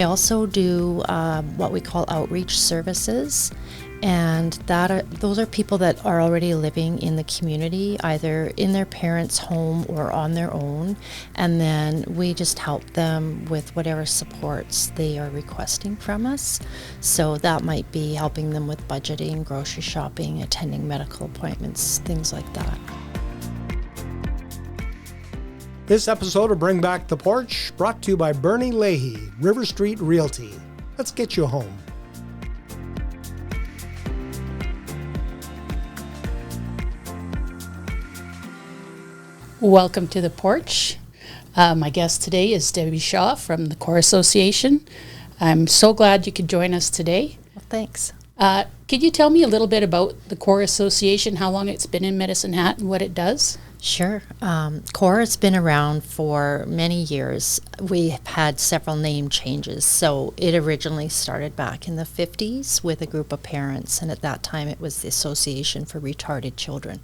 I also do what we call outreach services, and those are people that are already living in the community, either in their parents' home or on their own, and then we just help them with whatever supports they are requesting from us. So that might be helping them with budgeting, grocery shopping, attending medical appointments, things like that. This episode of Bring Back the Porch brought to you by Bernie Leahy, River Street Realty. Let's get you home. Welcome to the porch. My guest today is Debbie Shaw from the Core Association. I'm so glad you could join us today. Well, thanks. Could you tell me a little bit about the Core Association, how long it's been in Medicine Hat and what it does? Sure. CORE has been around for many years. We've had several name changes. So it originally started back in the 50s with a group of parents, and at that time it was the Association for Retarded Children.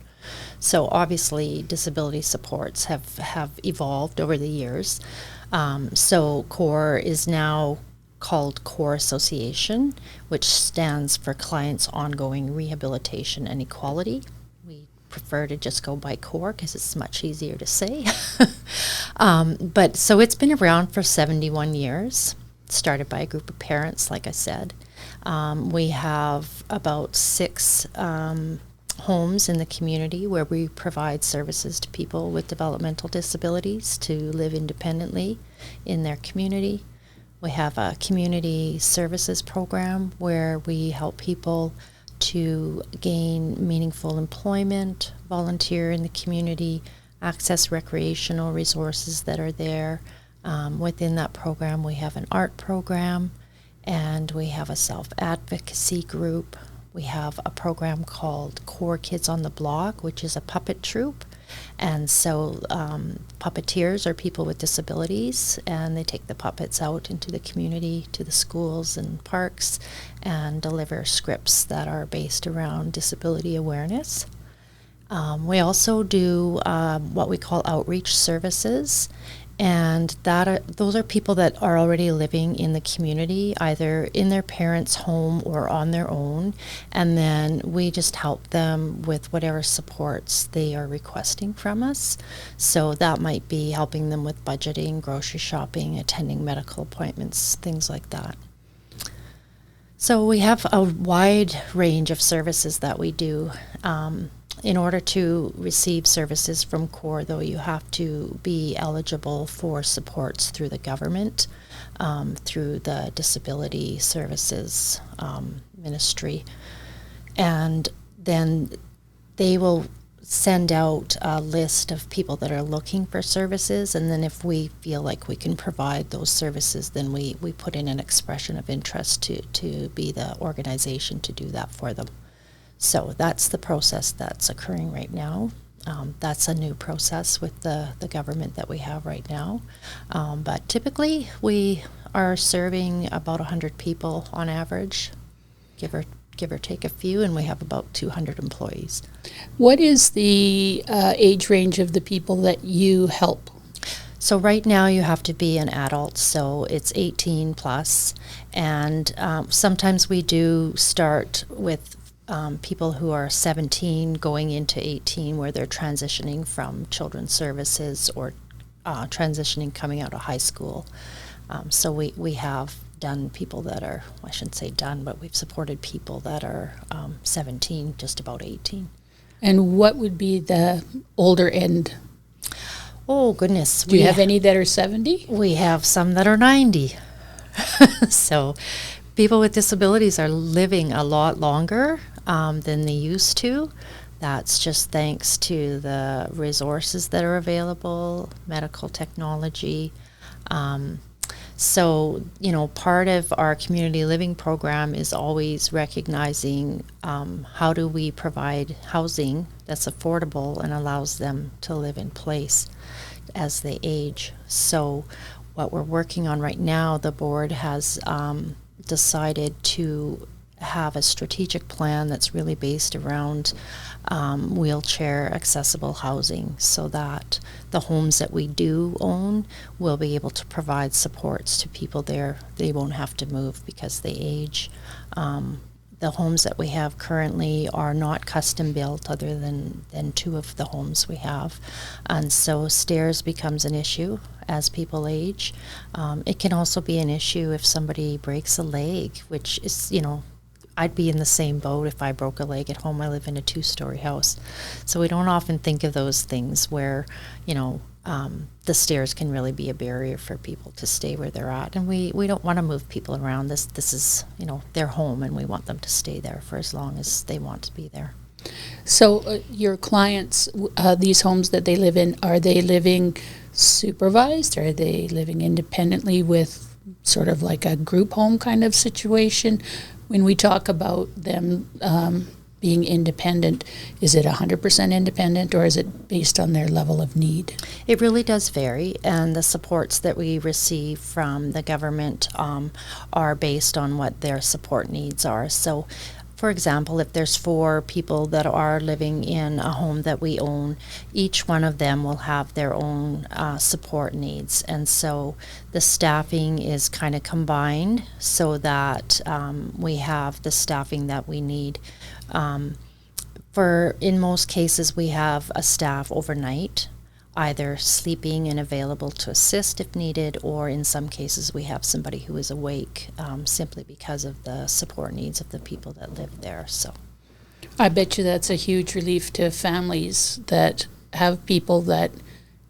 So obviously disability supports have evolved over the years. So CORE is now called Core Association, which stands for Clients Ongoing Rehabilitation and Equality. We prefer to just go by CORE because it's much easier to say. But so it's been around for 71 years, started by a group of parents, like I said. We have about 6 homes in the community where we provide services to people with developmental disabilities to live independently in their community. We have a community services program where we help people to gain meaningful employment, volunteer in the community, access recreational resources that are there. Within that program, we have an art program, and we have a self-advocacy group. We have a program called Core Kids on the Block, which is a puppet troupe. And so puppeteers are people with disabilities, and they take the puppets out into the community, to the schools and parks, and deliver scripts that are based around disability awareness. We also do what we call outreach services, and those are people that are already living in the community, either in their parents' home or on their own, and then we just help them with whatever supports they are requesting from us. So that might be helping them with budgeting, grocery shopping, attending medical appointments, things like that. So we have a wide range of services that we do. In order to receive services from CORE, though, you have to be eligible for supports through the government, through the Disability Services Ministry. And then they will send out a list of people that are looking for services, and then if we feel like we can provide those services, then we put in an expression of interest to be the organization to do that for them. So that's the process that's occurring right now. That's a new process with the government that we have right now. But typically we are serving about 100 people on average, give or take a few, and we have about 200 employees. What is the age range of the people that you help? So right now you have to be an adult, so it's 18 plus, and sometimes we do start with people who are 17 going into 18, where they're transitioning from children's services or transitioning coming out of high school. So we have done people that are, I shouldn't say done, but we've supported people that are 17, just about 18. And what would be the older end? Oh, goodness. Do you have any that are 70? We have some that are 90. So people with disabilities are living a lot longer than they used to. That's just thanks to the resources that are available, medical technology. So, part of our community living program is always recognizing how do we provide housing that's affordable and allows them to live in place as they age. So what we're working on right now, the board has decided to have a strategic plan that's really based around wheelchair accessible housing, so that the homes that we do own will be able to provide supports to people there. They won't have to move because they age. The homes that we have currently are not custom built, other than 2 of the homes we have. And so stairs becomes an issue as people age. It can also be an issue if somebody breaks a leg, which is, I'd be in the same boat if I broke a leg at home. I live in a 2-story house. So we don't often think of those things where, the stairs can really be a barrier for people to stay where they're at. And we don't want to move people around. This is, their home, and we want them to stay there for as long as they want to be there. So your clients, these homes that they live in, are they living supervised? Are they living independently with sort of like a group home kind of situation? When we talk about them being independent, is it 100% independent, or is it based on their level of need? It really does vary, and the supports that we receive from the government are based on what their support needs are. So, for example, if there's 4 people that are living in a home that we own, each one of them will have their own support needs. And so the staffing is kind of combined so that we have the staffing that we need. In most cases, we have a staff overnight, either sleeping and available to assist if needed, or in some cases we have somebody who is awake simply because of the support needs of the people that live there. So I bet you that's a huge relief to families that have people that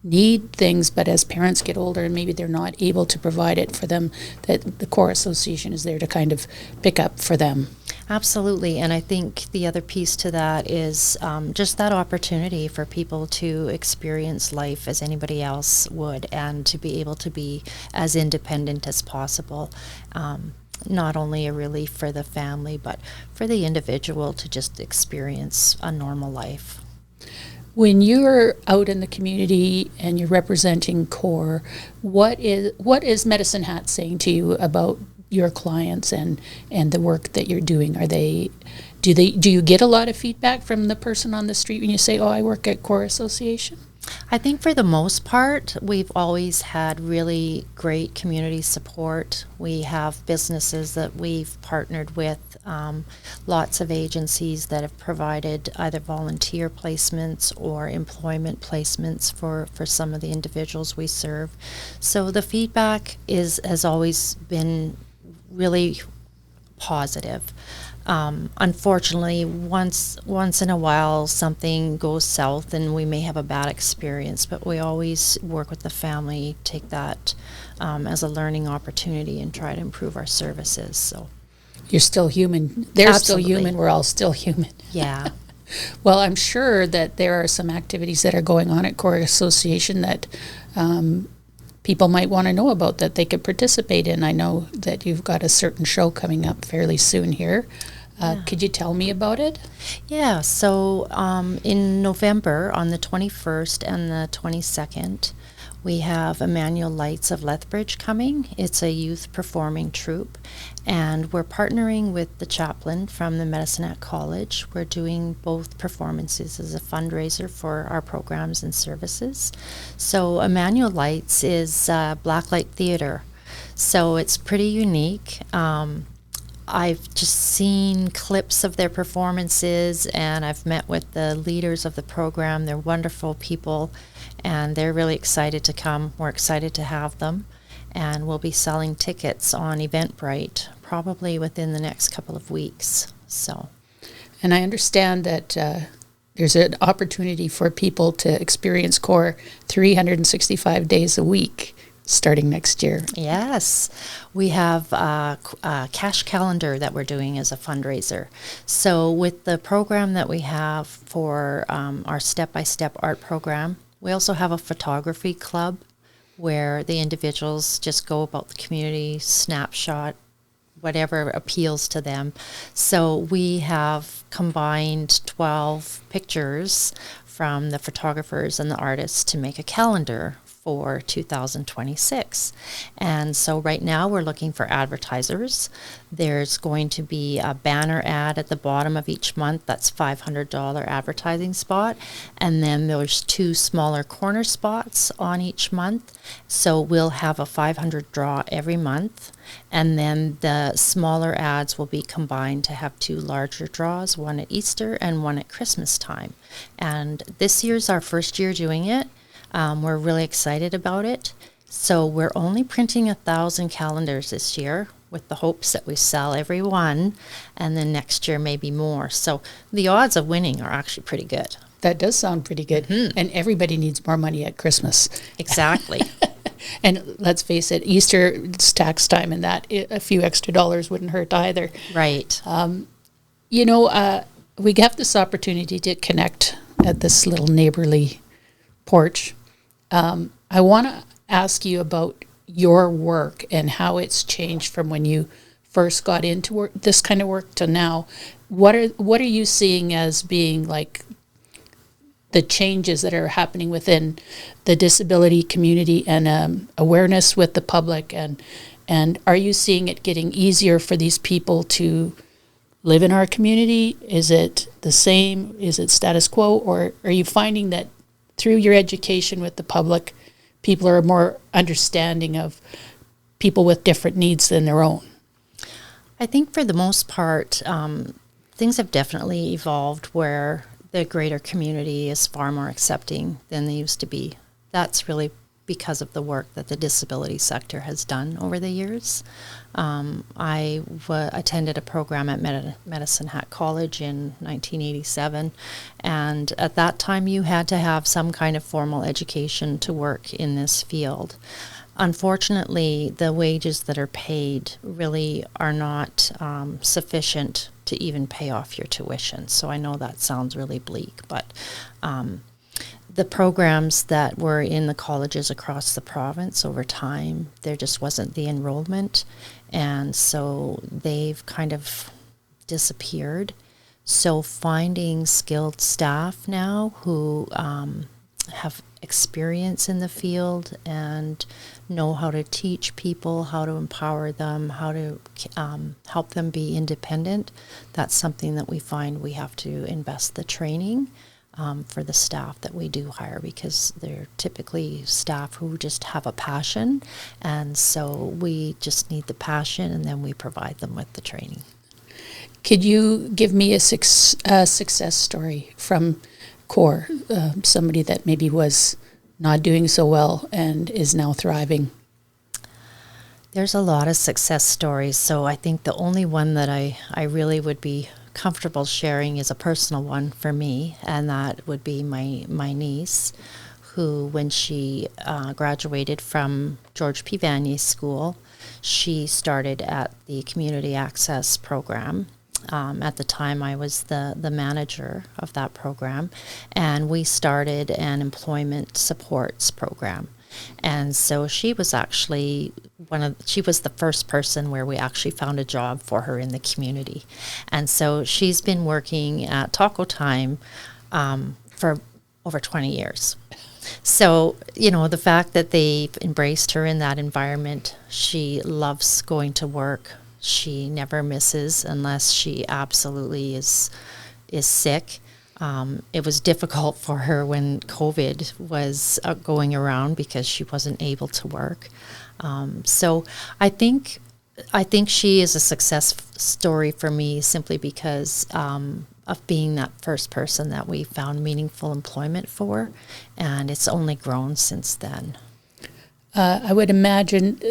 need things, but as parents get older and maybe they're not able to provide it for them, that the Core Association is there to kind of pick up for them. Absolutely, and I think the other piece to that is just that opportunity for people to experience life as anybody else would, and to be able to be as independent as possible. Not only a relief for the family, but for the individual to just experience a normal life. When you're out in the community and you're representing CORE, what is Medicine Hat saying to you about your clients and the work that you're doing? Do you get a lot of feedback from the person on the street when you say, "Oh, I work at Core Association"? I think for the most part, we've always had really great community support. We have businesses that we've partnered with, lots of agencies that have provided either volunteer placements or employment placements for some of the individuals we serve. So the feedback has always been really positive. Unfortunately, once in a while something goes south and we may have a bad experience, but we always work with the family, take that as a learning opportunity and try to improve our services. So you're still human. They're Absolutely. Still human. We're all still human. Yeah. Well, I'm sure that there are some activities that are going on at Core Association that people might want to know about, that they could participate in. I know that you've got a certain show coming up fairly soon here. Could you tell me about it? Yeah, so in November, on the 21st and the 22nd, we have Emmanuel Lights of Lethbridge coming. It's a youth performing troupe, and we're partnering with the chaplain from the Medicinehat College. We're doing both performances as a fundraiser for our programs and services. So Emmanuel Lights is blacklight theater, so it's pretty unique. I've just seen clips of their performances, and I've met with the leaders of the program. They're wonderful people, and they're really excited to come. We're excited to have them, and we'll be selling tickets on Eventbrite probably within the next couple of weeks. So, and I understand that there's an opportunity for people to experience CORE 365 days a week starting next year. Yes, we have a cash calendar that we're doing as a fundraiser. So with the program that we have for our step-by-step art program, we also have a photography club where the individuals just go about the community, snapshot, whatever appeals to them. So we have combined 12 pictures from the photographers and the artists to make a calendar for 2026. And so right now we're looking for advertisers. There's going to be a banner ad at the bottom of each month. That's $500 advertising spot. And then there's 2 smaller corner spots on each month. So we'll have a 500 draw every month. And then the smaller ads will be combined to have 2 larger draws, one at Easter and one at Christmas time. And this year's our first year doing it. We're really excited about it. So we're only printing 1,000 calendars this year with the hopes that we sell every one, and then next year maybe more. So the odds of winning are actually pretty good. That does sound pretty good. Mm-hmm. And everybody needs more money at Christmas. Exactly. And let's face it, Easter, it's tax time, and that a few extra dollars wouldn't hurt either. Right. We have this opportunity to connect at this little neighborly porch. I want to ask you about your work and how it's changed from when you first got into work, this kind of work, to now. What are you seeing as being like the changes that are happening within the disability community and awareness with the public, and are you seeing it getting easier for these people to live in our community? Is it the same? Is it status quo? Or are you finding that through your education with the public, people are more understanding of people with different needs than their own? I think for the most part, things have definitely evolved where the greater community is far more accepting than they used to be. That's really because of the work that the disability sector has done over the years. I attended a program at medicinehat College in 1987, and at that time you had to have some kind of formal education to work in this field. Unfortunately, the wages that are paid really are not sufficient to even pay off your tuition. So I know that sounds really bleak, but the programs that were in the colleges across the province over time, there just wasn't the enrollment, and so they've kind of disappeared. So finding skilled staff now who have experience in the field and know how to teach people, how to empower them, how to help them be independent, that's something that we find we have to invest the training for the staff that we do hire, because they're typically staff who just have a passion, and so we just need the passion, and then we provide them with the training. Could you give me a success story from CORE, somebody that maybe was not doing so well and is now thriving? There's a lot of success stories, so I think the only one that I really would be comfortable sharing is a personal one for me, and that would be my niece, who, when she graduated from George P. Vanier School, she started at the Community Access Program. At the time, I was the manager of that program, and we started an employment supports program. And so she was actually she was the first person where we actually found a job for her in the community. And so she's been working at Taco Time for over 20 years. So, the fact that they've embraced her in that environment, she loves going to work. She never misses unless she absolutely is sick. It was difficult for her when COVID was going around because she wasn't able to work. So I think she is a success story for me simply because of being that first person that we found meaningful employment for, and it's only grown since then. I would imagine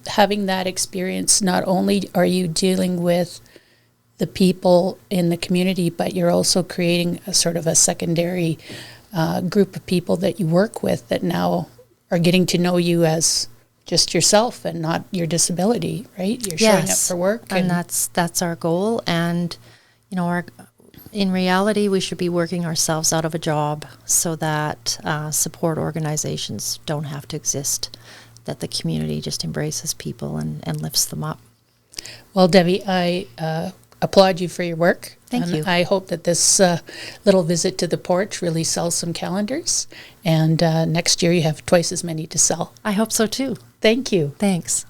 having that experience, not only are you dealing with the people in the community, but you're also creating a sort of a secondary group of people that you work with that now are getting to know you as just yourself and not your disability, right? You're showing up for work. And that's our goal. And, in reality, we should be working ourselves out of a job so that support organizations don't have to exist, that the community just embraces people and lifts them up. Well, Debbie, I applaud you for your work. Thank you. I hope that this little visit to the porch really sells some calendars, and next year you have twice as many to sell. I hope so too. Thank you. Thanks.